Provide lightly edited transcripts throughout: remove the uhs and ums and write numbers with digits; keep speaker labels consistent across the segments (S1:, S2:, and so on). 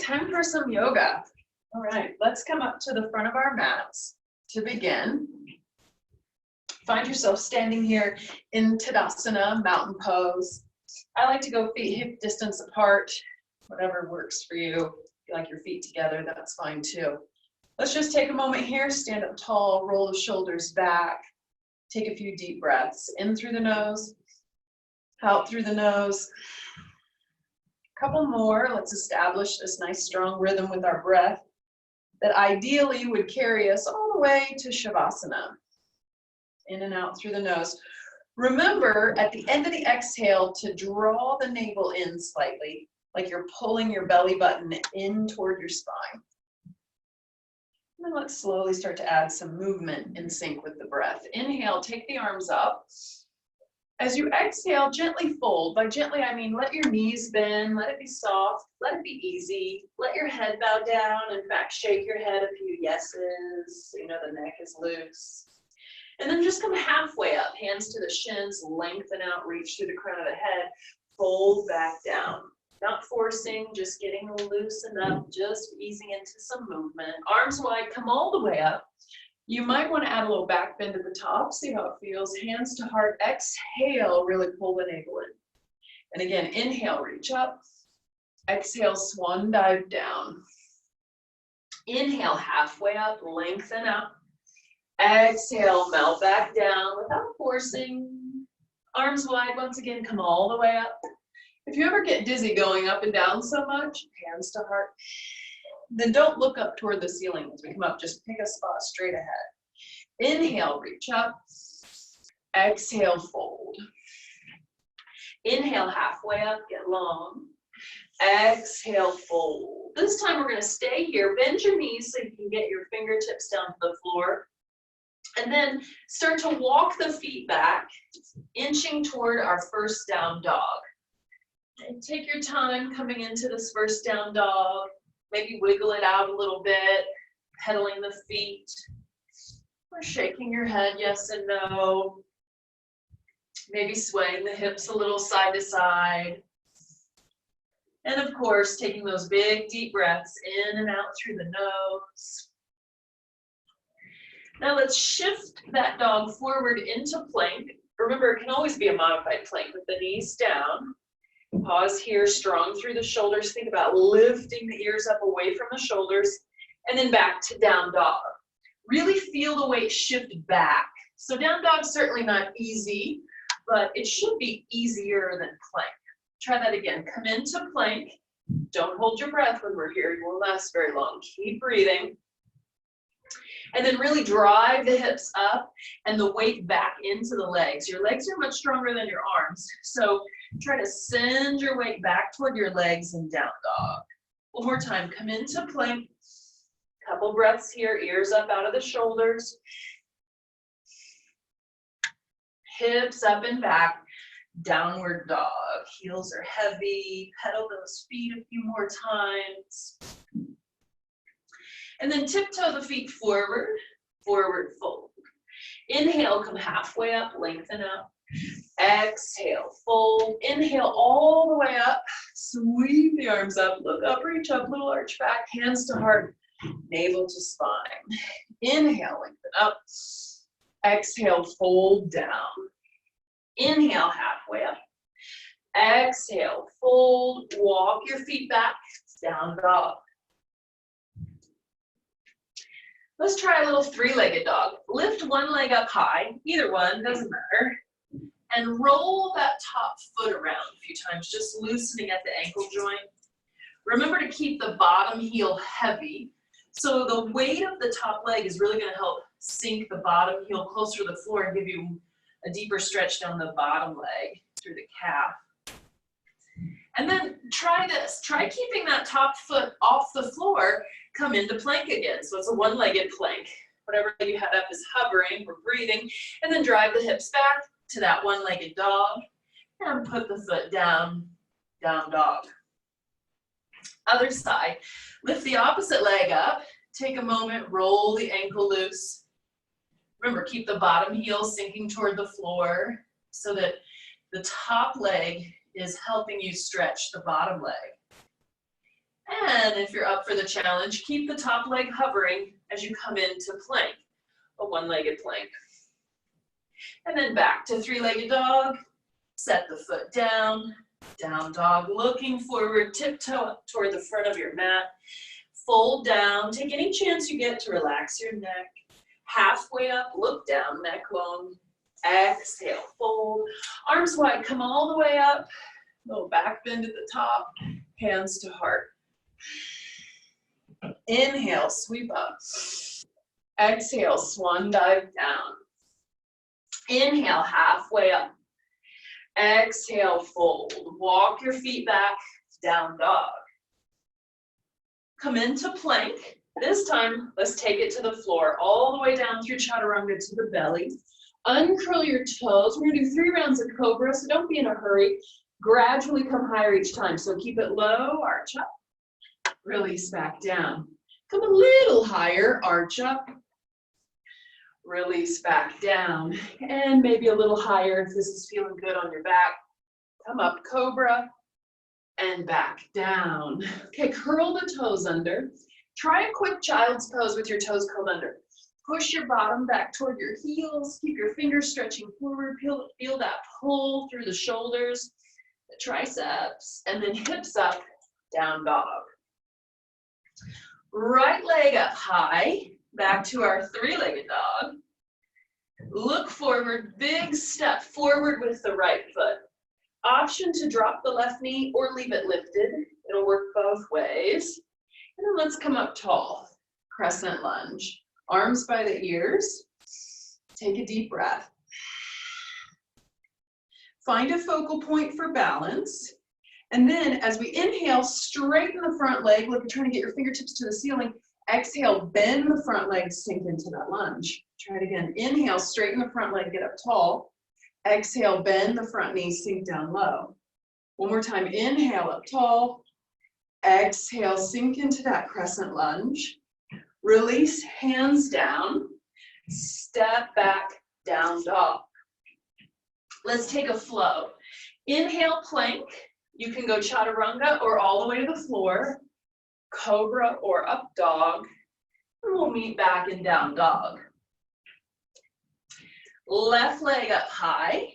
S1: time for some yoga. All right, let's come up to the front of our mats to begin. Find yourself standing here in Tadasana, mountain pose. I like to go feet hip distance apart, whatever works for you. If you like your feet together, that's fine too. Let's just take a moment here, stand up tall, roll the shoulders back, take a few deep breaths, in through the nose, out through the nose. A couple more, let's establish this nice strong rhythm with our breath that ideally would carry us all the way to Shavasana. In and out through the nose. Remember at the end of the exhale to draw the navel in slightly, like you're pulling your belly button in toward your spine. And then let's slowly start to add some movement in sync with the breath. Inhale, take the arms up. As you exhale, gently fold. By gently, I mean let your knees bend, let it be soft, let it be easy. Let your head bow down. In fact, shake your head a few yeses so you know the neck is loose. And then just come halfway up, hands to the shins, lengthen out, reach through the crown of the head, fold back down. Not forcing, just getting loosened up, just easing into some movement. Arms wide, come all the way up. You might want to add a little back bend at the top, see how it feels. Hands to heart, exhale, really pull the navel in. And again, inhale, reach up. Exhale, swan dive down. Inhale, halfway up, lengthen up. Exhale, melt back down without forcing. Arms wide, once again, come all the way up. If you ever get dizzy going up and down so much, hands to heart, then don't look up toward the ceiling as we come up. Just pick a spot straight ahead. Inhale, reach up. Exhale, fold. Inhale, halfway up, get long. Exhale, fold. This time we're going to stay here. Bend your knees so you can get your fingertips down to the floor. And then start to walk the feet back, inching toward our first down dog. And take your time coming into this first down dog. Maybe wiggle it out a little bit, pedaling the feet, or shaking your head yes and no. Maybe swaying the hips a little side to side. And of course, taking those big deep breaths in and out through the nose. Now let's shift that dog forward into plank. Remember, it can always be a modified plank with the knees down. Pause here, strong through the shoulders. Think about lifting the ears up away from the shoulders and then back to down dog. Really feel the weight shift back. So down dog's certainly not easy, but it should be easier than plank. Try that again. Come into plank. Don't hold your breath when we're here. You won't last very long. Keep breathing. And then really drive the hips up and the weight back into the legs. Your legs are much stronger than your arms. So try to send your weight back toward your legs and down dog. One more time, come into plank. Couple breaths here, ears up out of the shoulders. Hips up and back, downward dog. Heels are heavy, pedal those feet a few more times. And then tiptoe the feet forward, forward fold. Inhale, come halfway up, lengthen up. Exhale, fold. Inhale all the way up, sweep the arms up, look up, reach up, little arch back, hands to heart, navel to spine. Inhale, lengthen up. Exhale, fold down. Inhale, halfway up. Exhale, fold, walk your feet back, down dog. Let's try a little three-legged dog. Lift one leg up high, either one, doesn't matter. And roll that top foot around a few times, just loosening at the ankle joint. Remember to keep the bottom heel heavy. So the weight of the top leg is really going to help sink the bottom heel closer to the floor and give you a deeper stretch down the bottom leg through the calf. And then try this. Try keeping that top foot off the floor. Come into plank again. So it's a one-legged plank. Whatever you have up is hovering, we're breathing. And then drive the hips back to that one-legged dog. And put the foot down, down dog. Other side. Lift the opposite leg up. Take a moment, roll the ankle loose. Remember, keep the bottom heel sinking toward the floor so that the top leg is helping you stretch the bottom leg. And if you're up for the challenge, keep the top leg hovering as you come into plank, a one-legged plank. And then back to three-legged dog. Set the foot down, down dog, looking forward, tiptoe up toward the front of your mat. Fold down, take any chance you get to relax your neck. Halfway up, look down, neck long. Exhale, fold. Arms wide, come all the way up. Little back bend at the top, hands to heart. Inhale, sweep up. Exhale, swan dive down. Inhale, halfway up. Exhale, fold. Walk your feet back, down dog. Come into plank. This time, let's take it to the floor, all the way down through chaturanga to the belly. Uncurl your toes. We're gonna do 3 rounds of cobra, so don't be in a hurry. Gradually come higher each time, so keep it low, arch up. Release back down. Come a little higher, arch up. Release back down, and maybe a little higher if this is feeling good on your back. Come up, cobra, and back down. Okay, curl the toes under. Try a quick child's pose with your toes curled under. Push your bottom back toward your heels. Keep your fingers stretching forward. Feel that pull through the shoulders, the triceps, and then hips up, down dog. Right leg up high. Back to our three-legged dog. Look forward, big step forward with the right foot. Option to drop the left knee or leave it lifted. It'll work both ways. And then let's come up tall. Crescent lunge. Arms by the ears. Take a deep breath. Find a focal point for balance. And then as we inhale, straighten the front leg. Look, you're trying to get your fingertips to the ceiling. Exhale, bend the front leg, sink into that lunge. Try it again. Inhale, straighten the front leg, get up tall. Exhale, bend the front knee, sink down low. One more time, inhale, up tall. Exhale, sink into that crescent lunge. Release, hands down. Step back, down dog. Let's take a flow. Inhale, plank. You can go chaturanga or all the way to the floor. Cobra or up dog, and we'll meet back in down dog. Left leg up high.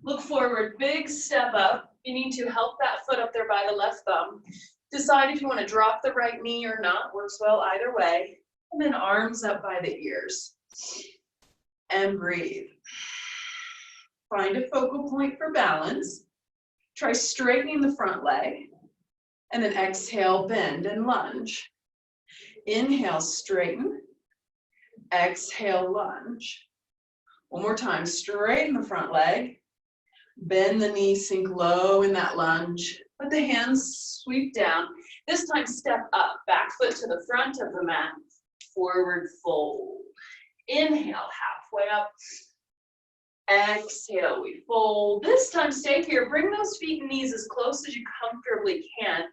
S1: Look forward, big step up. You need to help that foot up there by the left thumb. Decide if you want to drop the right knee or not, works well either way. And then arms up by the ears. And breathe. Find a focal point for balance. Try straightening the front leg. And then exhale, bend and lunge. Inhale, straighten. Exhale, lunge. One more time, straighten the front leg. Bend the knee, sink low in that lunge. Let the hands sweep down. This time, step up, back foot to the front of the mat. Forward fold. Inhale, halfway up. Exhale, we fold. This time, stay here. Bring those feet and knees as close as you comfortably can.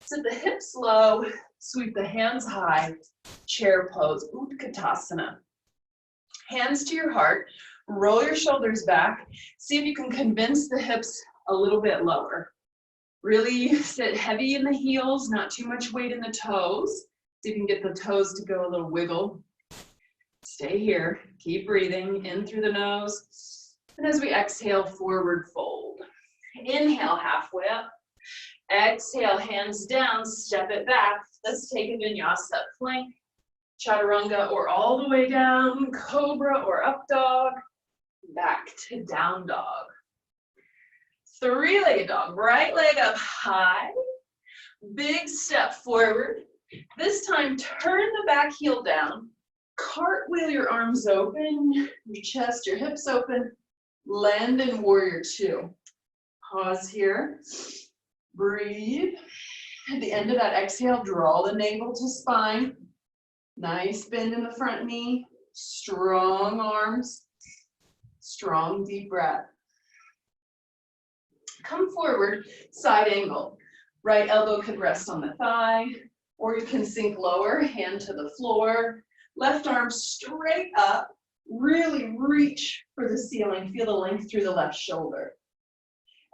S1: Sit the hips low, sweep the hands high, chair pose, Utkatasana. Hands to your heart, roll your shoulders back. See if you can convince the hips a little bit lower. Really sit heavy in the heels, not too much weight in the toes. See if you can get the toes to go a little wiggle. Stay here, keep breathing in through the nose. And as we exhale, forward fold. Inhale, halfway up. Exhale, hands down, step it back. Let's take a vinyasa plank, chaturanga or all the way down, cobra or up dog, back to down dog. Three-legged dog, right leg up high, big step forward. This time, turn the back heel down, cartwheel your arms open, your chest, your hips open, land in warrior two. Pause here. Breathe. At the end of that exhale, draw the navel to spine. Nice bend in the front knee. Strong arms. Strong deep breath. Come forward, side angle. Right elbow could rest on the thigh, or you can sink lower, hand to the floor. Left arm straight up. Really reach for the ceiling. Feel the length through the left shoulder.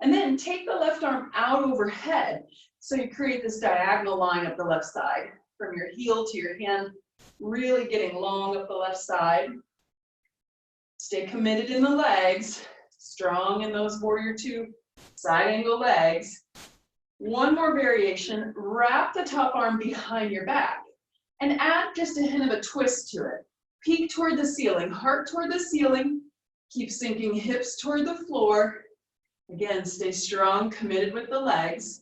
S1: And then take the left arm out overhead. So you create this diagonal line up the left side from your heel to your hand, really getting long up the left side. Stay committed in the legs, strong in those warrior two side angle legs. One more variation, wrap the top arm behind your back and add just a hint of a twist to it. Peek toward the ceiling, heart toward the ceiling, keep sinking hips toward the floor. Again, stay strong, committed with the legs.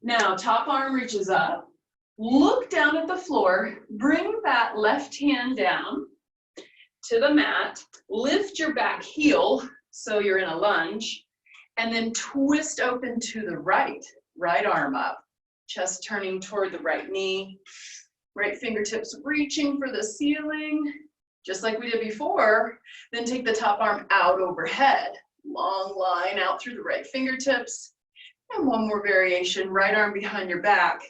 S1: Now, top arm reaches up, look down at the floor, bring that left hand down to the mat, lift your back heel so you're in a lunge, and then twist open to the right arm up, chest turning toward the right knee, right fingertips reaching for the ceiling, just like we did before. Then take the top arm out overhead, long line out through the right fingertips. And one more variation, right arm behind your back,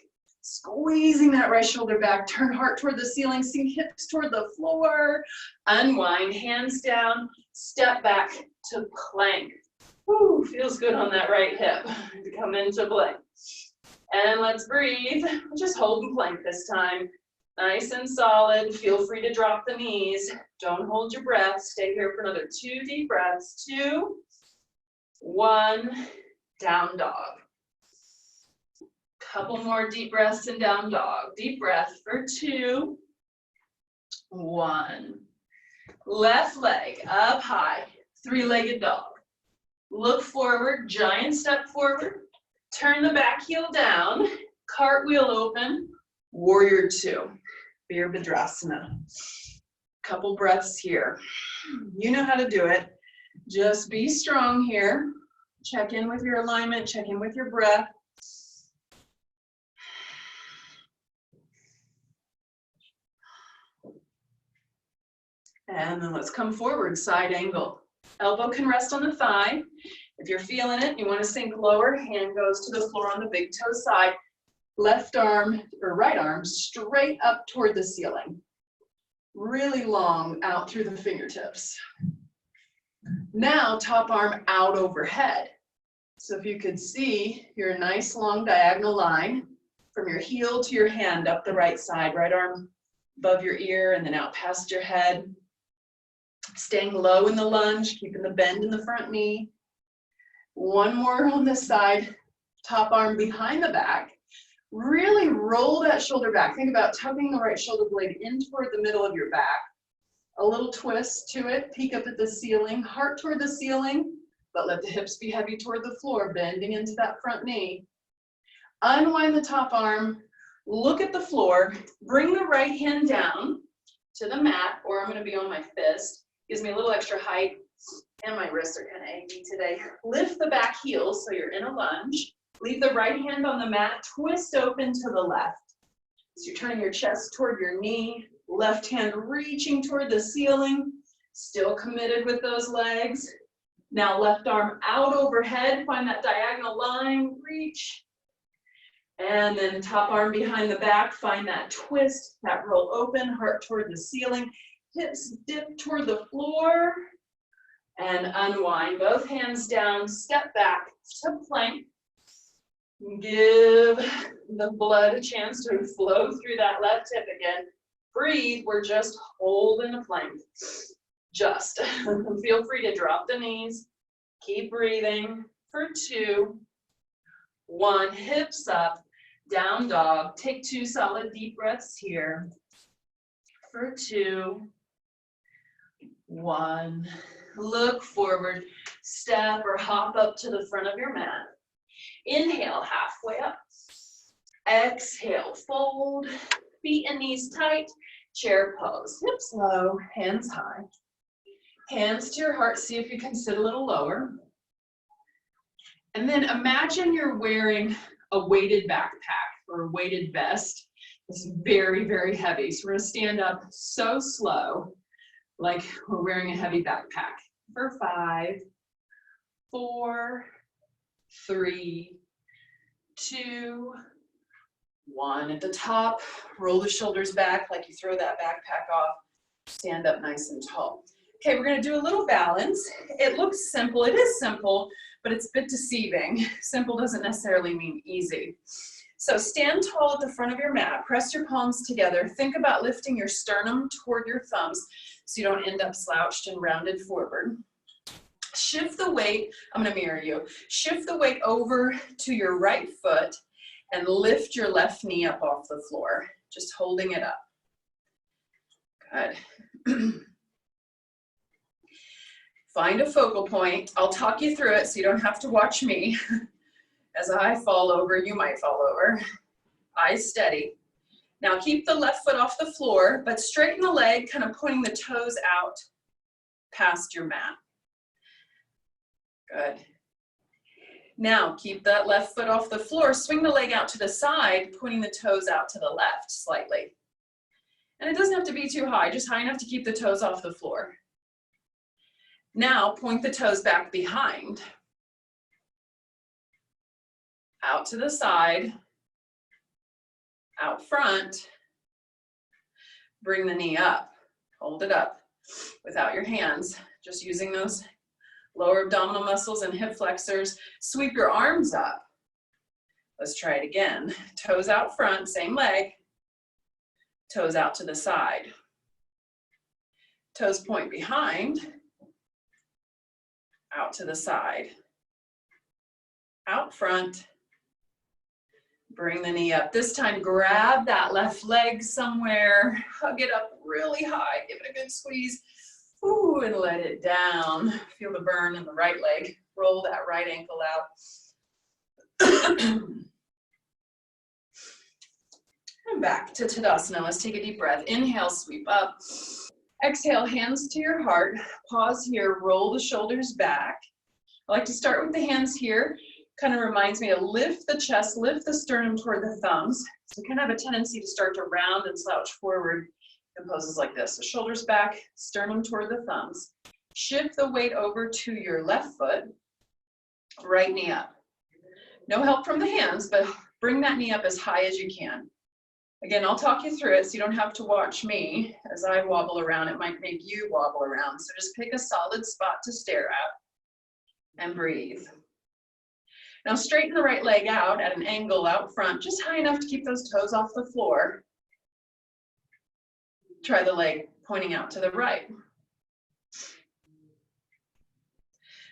S1: squeezing that right shoulder back, turn heart toward the ceiling, sink hips toward the floor, unwind, hands down, step back to plank. Woo, feels good on that right hip to come into plank. And let's breathe, just hold and plank this time. Nice and solid, feel free to drop the knees. Don't hold your breath, stay here for another 2 deep breaths. 2, 1, down dog. Couple more deep breaths in down dog. Deep breath for 2, 1. Left leg up high, 3-legged dog. Look forward, giant step forward. Turn the back heel down, cartwheel open, warrior 2, Virabhadrasana. Couple breaths here. You know how to do it. Just be strong here. Check in with your alignment, check in with your breath. And then let's come forward, side angle. Elbow can rest on the thigh. If you're feeling it, you want to sink lower, hand goes to the floor on the big toe side. Left arm or right arm straight up toward the ceiling. Really long out through the fingertips. Now top arm out overhead. So if you could see your nice long diagonal line from your heel to your hand up the right side, right arm above your ear and then out past your head. Staying low in the lunge, keeping the bend in the front knee. One more on this side, top arm behind the back. Really roll that shoulder back. Think about tucking the right shoulder blade in toward the middle of your back. A little twist to it, peek up at the ceiling, heart toward the ceiling, but let the hips be heavy toward the floor, bending into that front knee. Unwind the top arm, look at the floor, bring the right hand down to the mat, or I'm gonna be on my fist. Gives me a little extra height, and my wrists are kind of achy today. Lift the back heel so you're in a lunge. Leave the right hand on the mat, twist open to the left. So you're turning your chest toward your knee, left hand reaching toward the ceiling, still committed with those legs. Now left arm out overhead, find that diagonal line, reach. And then top arm behind the back, find that twist, that roll open, heart toward the ceiling. Hips dip toward the floor and unwind. Both hands down, step back to plank. Give the blood a chance to flow through that left hip again. Breathe, we're just holding a plank. Just. Feel free to drop the knees. Keep breathing for 2, 1. Hips up, down dog. Take 2 solid deep breaths here. For 2, 1. Look forward, step or hop up to the front of your mat. Inhale, halfway up. Exhale, fold, feet and knees tight, chair pose. Hips low, hands high. Hands to your heart, see if you can sit a little lower. And then imagine you're wearing a weighted backpack or a weighted vest. It's very, very heavy. So we're gonna stand up so slow, like we're wearing a heavy backpack. For 5, 4, 3, 2, 1. At the top, roll the shoulders back like you throw that backpack off. Stand up nice and tall. Okay, we're gonna do a little balance. It looks simple, it is simple, but it's a bit deceiving. Simple doesn't necessarily mean easy. So stand tall at the front of your mat, press your palms together, think about lifting your sternum toward your thumbs so you don't end up slouched and rounded forward. Shift the weight, I'm gonna mirror you, shift the weight over to your right foot and lift your left knee up off the floor, just holding it up. Good. Find a focal point. I'll talk you through it so you don't have to watch me. As I fall over, you might fall over. Eyes steady. Now keep the left foot off the floor, but straighten the leg, kind of pointing the toes out past your mat. Good. Now keep that left foot off the floor, swing the leg out to the side, pointing the toes out to the left slightly. And it doesn't have to be too high, just high enough to keep the toes off the floor. Now point the toes back behind. Out to the side, out front, bring the knee up, hold it up without your hands, just using those lower abdominal muscles and hip flexors. Sweep your arms up. Let's try it again. Toes out front, same leg, toes out to the side. Toes point behind, out to the side, out front, bring the knee up. This time, grab that left leg somewhere, hug it up really high, give it a good squeeze, ooh, and let it down. Feel the burn in the right leg. Roll that right ankle out. And back to Tadasana. Let's take a deep breath. Inhale, sweep up. Exhale, hands to your heart. Pause here, roll the shoulders back. I like to start with the hands here. Kind of reminds me to lift the chest, lift the sternum toward the thumbs. So we kind of have a tendency to start to round and slouch forward in poses like this. So shoulders back, sternum toward the thumbs. Shift the weight over to your left foot, right knee up. No help from the hands, but bring that knee up as high as you can. Again, I'll talk you through it so you don't have to watch me as I wobble around. It might make you wobble around. So just pick a solid spot to stare at and breathe. Now straighten the right leg out at an angle out front, just high enough to keep those toes off the floor. Try the leg pointing out to the right.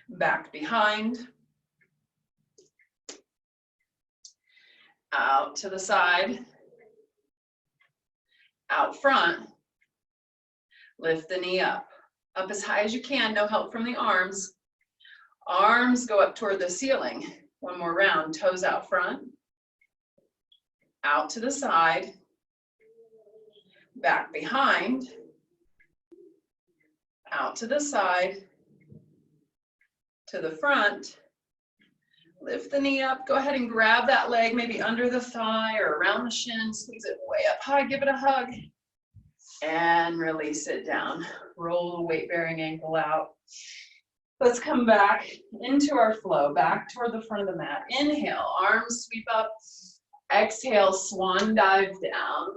S1: Back behind. Out to the side. Out front. Lift the knee up. Up as high as you can, no help from the arms. Arms go up toward the ceiling. One more round, toes out front, out to the side, back behind, out to the side, to the front, lift the knee up, go ahead and grab that leg maybe under the thigh or around the shin, squeeze it way up high, give it a hug, and release it down. Roll the weight-bearing ankle out. Let's come back into our flow, back toward the front of the mat. Inhale, arms sweep up. Exhale, swan dive down.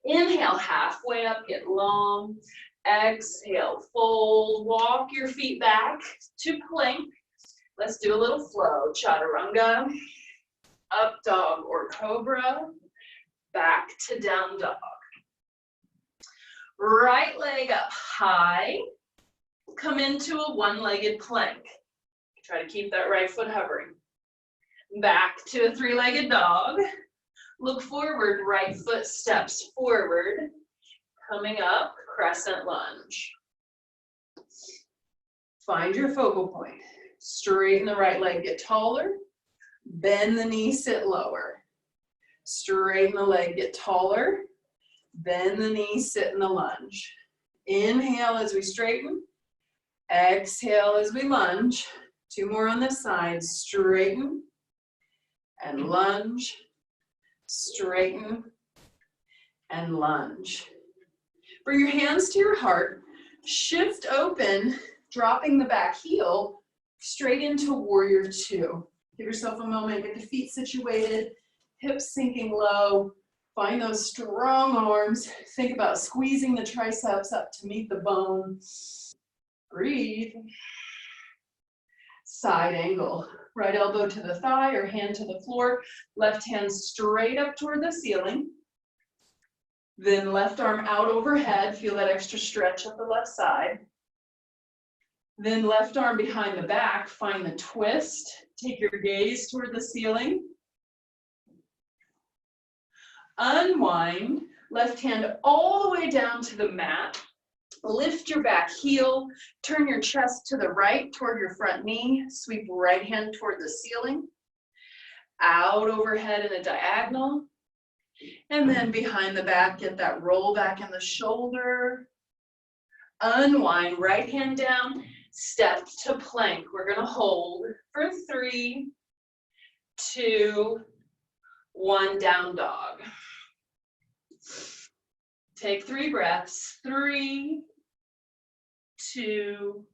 S1: Inhale, halfway up, get long. Exhale, fold, walk your feet back to plank. Let's do a little flow. Chaturanga, up dog or cobra, back to down dog. Right leg up high. Come into a one-legged plank. Try to keep that right foot hovering. Back to a three-legged dog. Look forward, right foot steps forward. Coming up, crescent lunge. Find your focal point. Straighten the right leg, get taller. Bend the knee, sit lower. Straighten the leg, get taller. Bend the knee, sit in the lunge. Inhale as we straighten. Exhale as we lunge. Two more on this side. Straighten and lunge. Straighten and lunge. Bring your hands to your heart. Shift open, dropping the back heel straight into warrior two. Give yourself a moment, get the feet situated, hips sinking low. Find those strong arms. Think about squeezing the triceps up to meet the bone. Breathe. Side angle. Right elbow to the thigh or hand to the floor. Left hand straight up toward the ceiling. Then left arm out overhead. Feel that extra stretch up the left side. Then left arm behind the back. Find the twist. Take your gaze toward the ceiling. Unwind. Left hand all the way down to the mat. Lift your back heel, turn your chest to the right toward your front knee, sweep right hand toward the ceiling, out overhead in a diagonal, and then behind the back, get that roll back in the shoulder, unwind, right hand down, step to plank. We're gonna hold for 3, 2, 1, down dog. Take 3 breaths, 3, 2,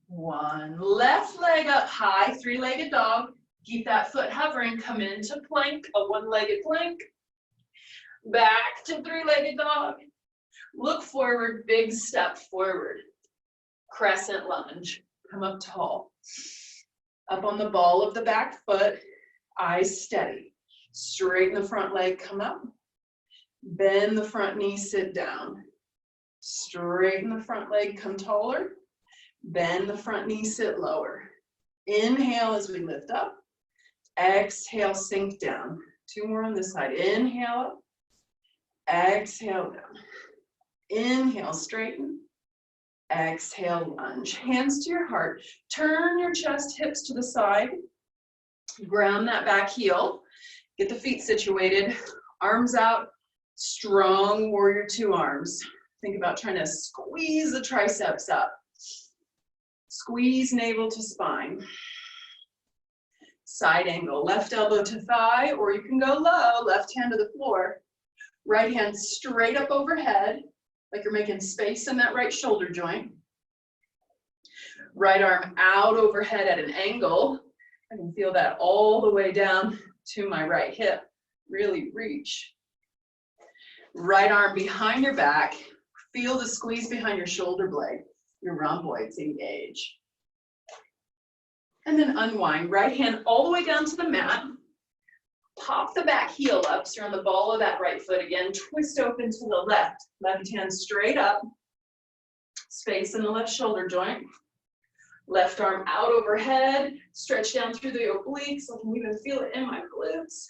S1: 1. Left leg up high, 3-legged dog. Keep that foot hovering, come into plank, a 1-legged plank. Back to 3-legged dog. Look forward, big step forward. Crescent lunge, come up tall. Up on the ball of the back foot, eyes steady. Straighten the front leg, come up. Bend the front knee, sit down. Straighten the front leg, come taller. Bend the front knee, sit lower. Inhale as we lift up. Exhale, sink down. 2 more on this side. Inhale up. Exhale down. Inhale, straighten. Exhale, lunge. Hands to your heart. Turn your chest, hips to the side. Ground that back heel. Get the feet situated. Arms out. Strong warrior 2 arms. Think about trying to squeeze the triceps up. Squeeze navel to spine. Side angle, left elbow to thigh, or you can go low, left hand to the floor. Right hand straight up overhead, like you're making space in that right shoulder joint. Right arm out overhead at an angle. I can feel that all the way down to my right hip. Really reach. Right arm behind your back. Feel the squeeze behind your shoulder blade. Your rhomboids engage. And then unwind. Right hand all the way down to the mat. Pop the back heel up, so you're on the ball of that right foot again. Twist open to the left. Left hand straight up. Space in the left shoulder joint. Left arm out overhead. Stretch down through the obliques. I can even feel it in my glutes.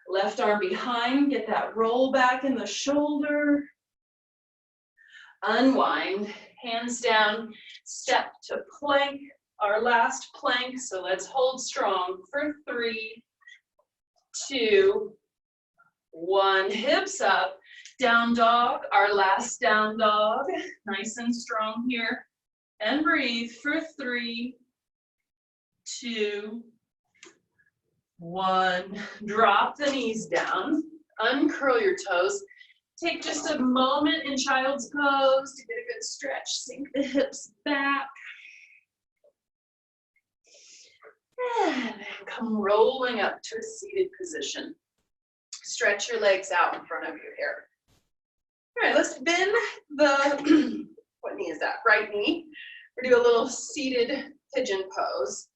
S1: Left arm behind. Get that roll back in the shoulder. Unwind. Hands down. Step to plank. Our last plank. So let's hold strong for 3, 2, 1. Hips up. Down dog. Our last down dog. Nice and strong here. And breathe for 3, 2, 1. Drop the knees down. Uncurl your toes. Take just a moment in child's pose to get a good stretch. Sink the hips back. And then come rolling up to a seated position. Stretch your legs out in front of you here. All right, let's bend the, what knee is that? Right knee. We're gonna do a little seated pigeon pose.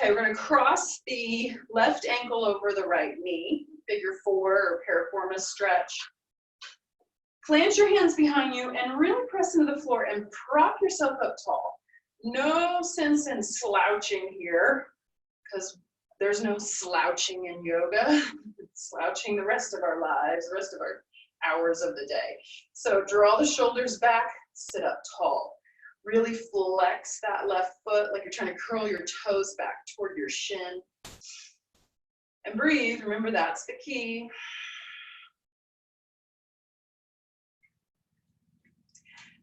S1: Okay, we're gonna cross the left ankle over the right knee. Figure 4 or piriformis stretch. Plant your hands behind you and really press into the floor and prop yourself up tall. No sense in slouching here, because there's no slouching in yoga. It's slouching the rest of our lives, the rest of our hours of the day. So draw the shoulders back, sit up tall. Really flex that left foot like you're trying to curl your toes back toward your shin. And breathe, remember that's the key.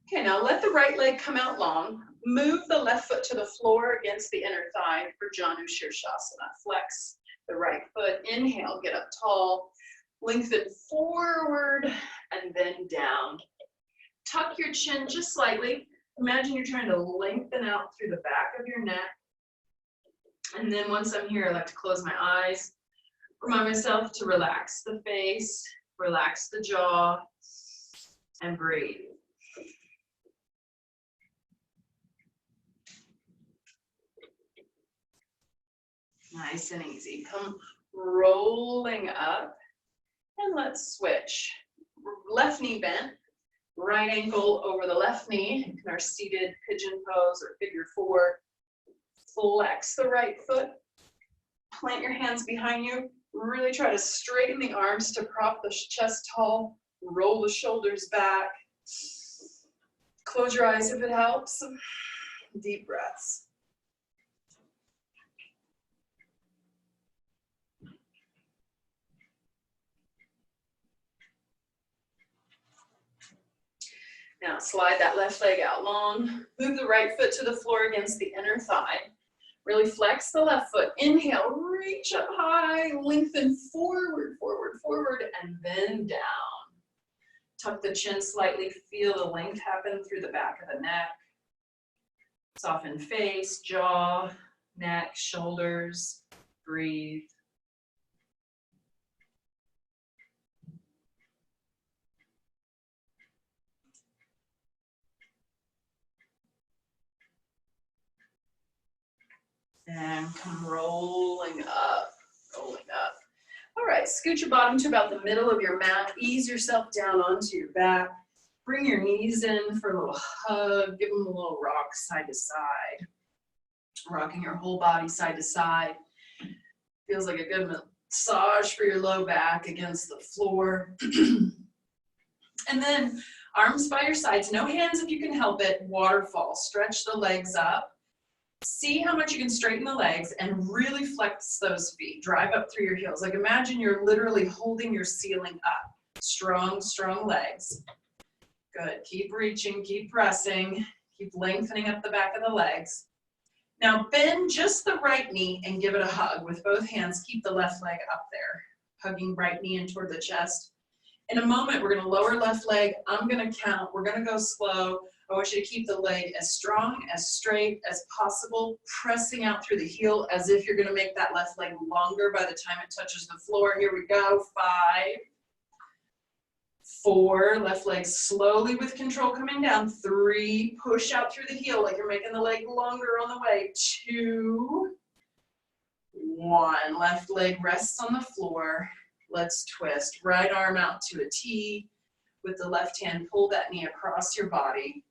S1: Okay, now let the right leg come out long. Move the left foot to the floor against the inner thigh for Janu Shirshasana. Flex the right foot. Inhale, get up tall. Lengthen forward and then down. Tuck your chin just slightly. Imagine you're trying to lengthen out through the back of your neck. And then once I'm here, I like to close my eyes. Remind myself to relax the face, relax the jaw, and breathe. Nice and easy. Come rolling up and let's switch. Left knee bent, right ankle over the left knee in our seated pigeon pose or figure four. Flex the right foot, plant your hands behind you. Really try to straighten the arms to prop the chest tall. Roll the shoulders back. Close your eyes if it helps. Deep breaths. Now slide that left leg out long. Move the right foot to the floor against the inner thigh. Really flex the left foot. Inhale, reach up high, lengthen forward, forward, forward, and then down. Tuck the chin slightly, feel the length happen through the back of the neck. Soften face, jaw, neck, shoulders. Breathe. And come rolling up, rolling up. All right, scoot your bottom to about the middle of your mat. Ease yourself down onto your back. Bring your knees in for a little hug. Give them a little rock side to side. Rocking your whole body side to side. Feels like a good massage for your low back against the floor. And then arms by your sides, no hands if you can help it. Waterfall, stretch the legs up. See how much you can straighten the legs and really flex those feet. Drive up through your heels. Like imagine you're literally holding your ceiling up. Strong, strong legs. Good. Keep reaching, keep pressing, keep lengthening up the back of the legs. Now bend just the right knee and give it a hug with both hands. Keep the left leg up there. Hugging right knee in toward the chest. In a moment, we're going to lower left leg. I'm going to count. We're going to go slow. I want you to keep the leg as strong, as straight as possible, pressing out through the heel as if you're going to make that left leg longer by the time it touches the floor. Here we go. 5, 4, left leg slowly with control coming down. 3, push out through the heel like you're making the leg longer on the way. 2, 1, left leg rests on the floor. Let's twist. Right arm out to a T. With the left hand, pull that knee across your body.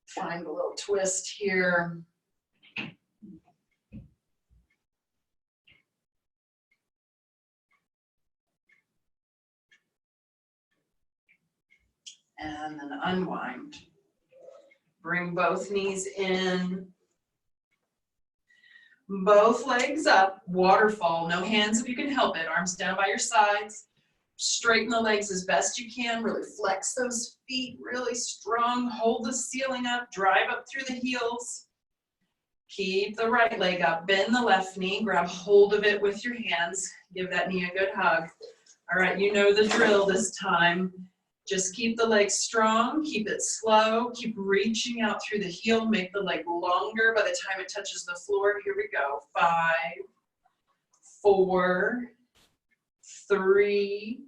S1: Find a little twist here. And then unwind. Bring both knees in. Both legs up, waterfall, no hands if you can help it. Arms down by your sides. Straighten the legs as best you can. Really flex those feet really strong. Hold the ceiling up. Drive up through the heels. Keep the right leg up. Bend the left knee. Grab hold of it with your hands. Give that knee a good hug. All right, you know the drill this time. Just keep the leg strong. Keep it slow. Keep reaching out through the heel. Make the leg longer by the time it touches the floor. Here we go. 5, 4, 3,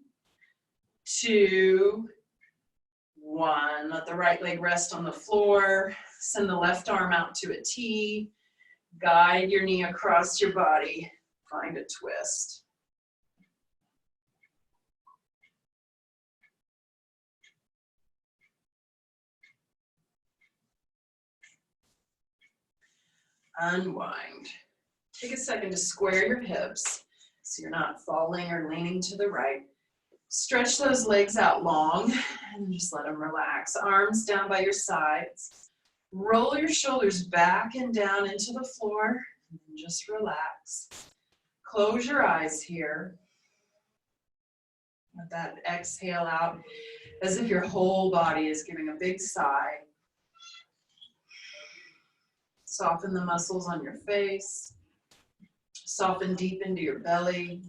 S1: 2, 1. Let the right leg rest on the floor. Send the left arm out to a T. Guide your knee across your body. Find a twist. Unwind. Take a second to square your hips so you're not falling or leaning to the right. Stretch those legs out long and just let them relax. Arms down by your sides. Roll your shoulders back and down into the floor and just relax. Close your eyes here. Let that exhale out as if your whole body is giving a big sigh. Soften the muscles on your face. Soften deep into your belly.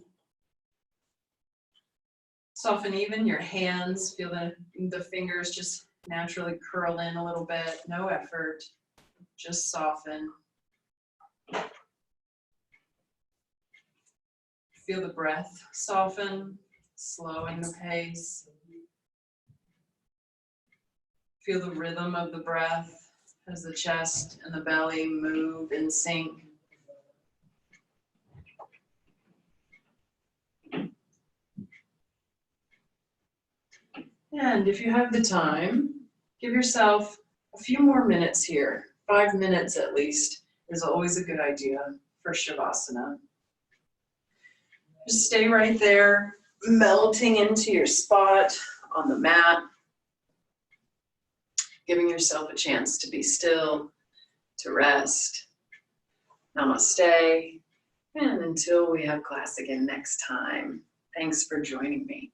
S1: Soften even your hands. Feel the fingers just naturally curl in a little bit. No effort. Just soften. Feel the breath soften, slowing the pace. Feel the rhythm of the breath as the chest and the belly move in sync. And if you have the time, give yourself a few more minutes here. 5 minutes at least is always a good idea for Shavasana. Just stay right there, melting into your spot on the mat, giving yourself a chance to be still, to rest. Namaste, and until we have class again next time, thanks for joining me.